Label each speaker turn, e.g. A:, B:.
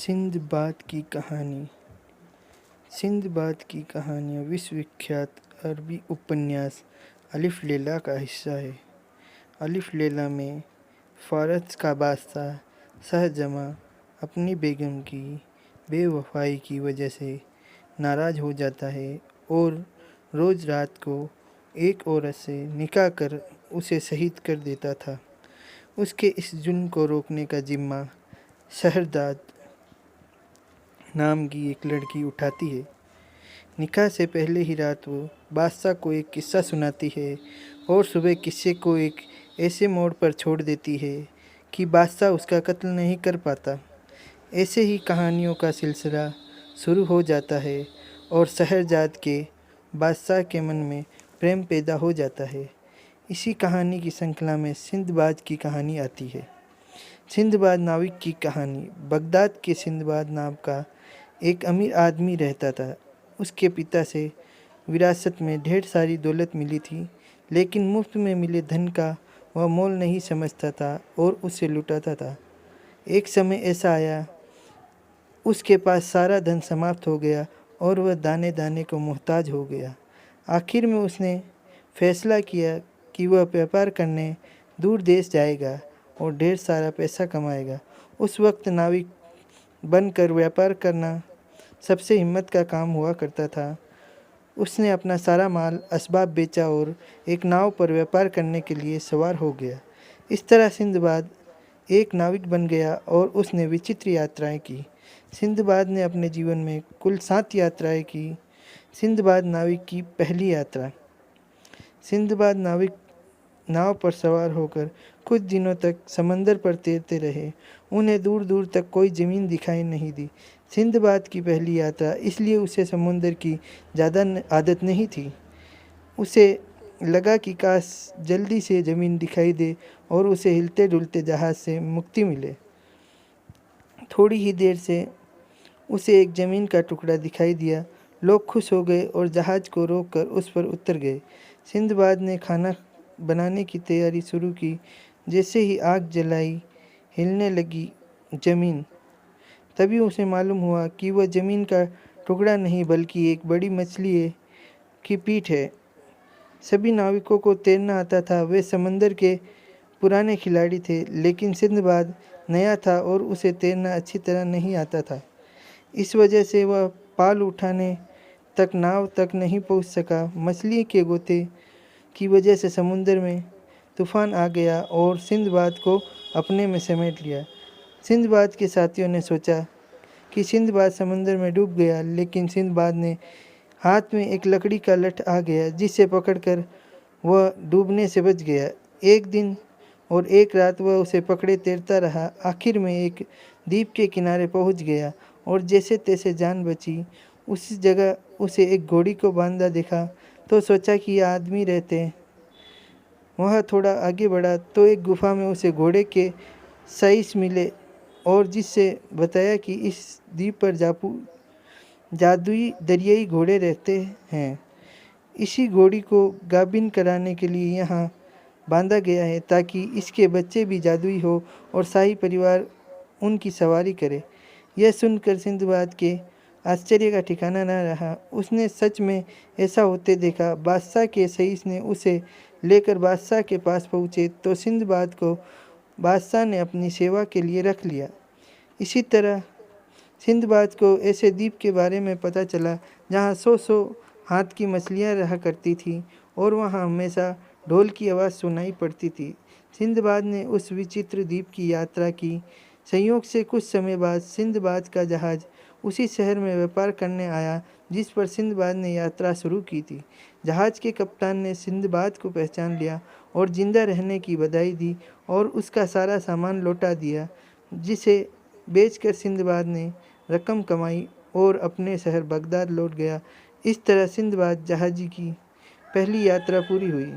A: Sinbad की कहानी। Sinbad की कहानियाँ विश्वविख्यात अरबी उपन्यास अलिफ लैला का हिस्सा है। अलिफ लैला में फ़ारस का बादशाह शाहजहाँ अपनी बेगम की बेवफाई की वजह से नाराज़ हो जाता है और रोज़ रात को एक औरत से निकाह कर उसे शहीद कर देता था। उसके इस जुल्म को रोकने का जिम्मा शहरज़ाद नाम की एक लड़की उठाती है। निकाह से पहले ही रात वो बादशाह को एक किस्सा सुनाती है और सुबह किस्से को एक ऐसे मोड़ पर छोड़ देती है कि बादशाह उसका कत्ल नहीं कर पाता। ऐसे ही कहानियों का सिलसिला शुरू हो जाता है और शहरज़ाद के बादशाह के मन में प्रेम पैदा हो जाता है। इसी कहानी की श्रृंखला में सिंदबाद की कहानी आती है। सिंदबाद नाविक की कहानी। बगदाद के सिंदबाद नाम का एक अमीर आदमी रहता था। उसके पिता से विरासत में ढेर सारी दौलत मिली थी, लेकिन मुफ्त में मिले धन का वह मोल नहीं समझता था और उसे लुटाता था। एक समय ऐसा आया, उसके पास सारा धन समाप्त हो गया और वह दाने दाने को मोहताज हो गया। आखिर में उसने फैसला किया कि वह व्यापार करने दूर देश जाएगा और ढेर सारा पैसा कमाएगा। उस वक्त नाविक बनकर व्यापार करना सबसे हिम्मत का काम हुआ करता था। उसने अपना सारा माल असबाब बेचा और एक नाव पर व्यापार करने के लिए सवार हो गया। इस तरह सिंदबाद एक नाविक बन गया और उसने विचित्र यात्राएं की। सिंदबाद ने अपने जीवन में कुल 7 यात्राएं की। सिंदबाद नाविक की पहली यात्रा। सिंदबाद नाविक नाव पर सवार होकर कुछ दिनों तक समंदर पर तैरते रहे। उन्हें दूर दूर तक कोई ज़मीन दिखाई नहीं दी। सिंदबाद की पहली यात्रा, इसलिए उसे समुंदर की ज़्यादा आदत नहीं थी। उसे लगा कि काश जल्दी से ज़मीन दिखाई दे और उसे हिलते डुलते जहाज़ से मुक्ति मिले। थोड़ी ही देर से उसे एक ज़मीन का टुकड़ा दिखाई दिया। लोग खुश हो गए और जहाज़ को रोककर उस पर उतर गए। सिंदबाद ने खाना बनाने की तैयारी शुरू की। जैसे ही आग जलाई, हिलने लगी ज़मीन। तभी उसे मालूम हुआ कि वह ज़मीन का टुकड़ा नहीं बल्कि एक बड़ी मछली की पीठ है। सभी नाविकों को तैरना आता था। वे समंदर के पुराने खिलाड़ी थे, लेकिन सिंदबाद नया था और उसे तैरना अच्छी तरह नहीं आता था। इस वजह से वह पाल उठाने तक नाव तक नहीं पहुंच सका। मछली के गोते की वजह से समुद्र में तूफान आ गया और सिंदबाद को अपने में समेट लिया। सिंदबाद के साथियों ने सोचा कि सिंदबाद समंदर में डूब गया, लेकिन सिंदबाद ने हाथ में एक लकड़ी का लठ आ गया, जिसे पकड़कर वह डूबने से बच गया। एक दिन और एक रात वह उसे पकड़े तैरता रहा। आखिर में एक द्वीप के किनारे पहुंच गया और जैसे तैसे जान बची। उसी जगह उसे एक घोड़ी को बांधा देखा तो सोचा कि यह आदमी रहते हैं। वह थोड़ा आगे बढ़ा तो एक गुफा में उसे घोड़े के साइस मिले और जिससे बताया कि इस द्वीप पर जादुई दरियाई घोड़े रहते हैं। इसी घोड़ी को गाभिन कराने के लिए यहाँ बांधा गया है, ताकि इसके बच्चे भी जादुई हो और शाही परिवार उनकी सवारी करे। यह सुनकर सिंदबाद के आश्चर्य का ठिकाना न रहा। उसने सच में ऐसा होते देखा। बादशाह के सईस ने उसे लेकर बादशाह के पास पहुँचे तो सिंदबाद को बादशाह ने अपनी सेवा के लिए रख लिया। इसी तरह सिंदबाद को ऐसे द्वीप के बारे में पता चला जहाँ 100 हाथ की मछलियाँ रहा करती थी और वहाँ हमेशा ढोल की आवाज़ सुनाई पड़ती थी। सिंदबाद ने उस विचित्र द्वीप की यात्रा की। संयोग से कुछ समय बाद सिंदबाद का जहाज़ उसी शहर में व्यापार करने आया जिस पर सिंदबाद ने यात्रा शुरू की थी। जहाज़ के कप्तान ने सिंदबाद को पहचान लिया और जिंदा रहने की बधाई दी और उसका सारा सामान लौटा दिया, जिसे बेचकर सिंदबाद ने रकम कमाई और अपने शहर बगदाद लौट गया। इस तरह सिंदबाद जहाज़ी की पहली यात्रा पूरी हुई।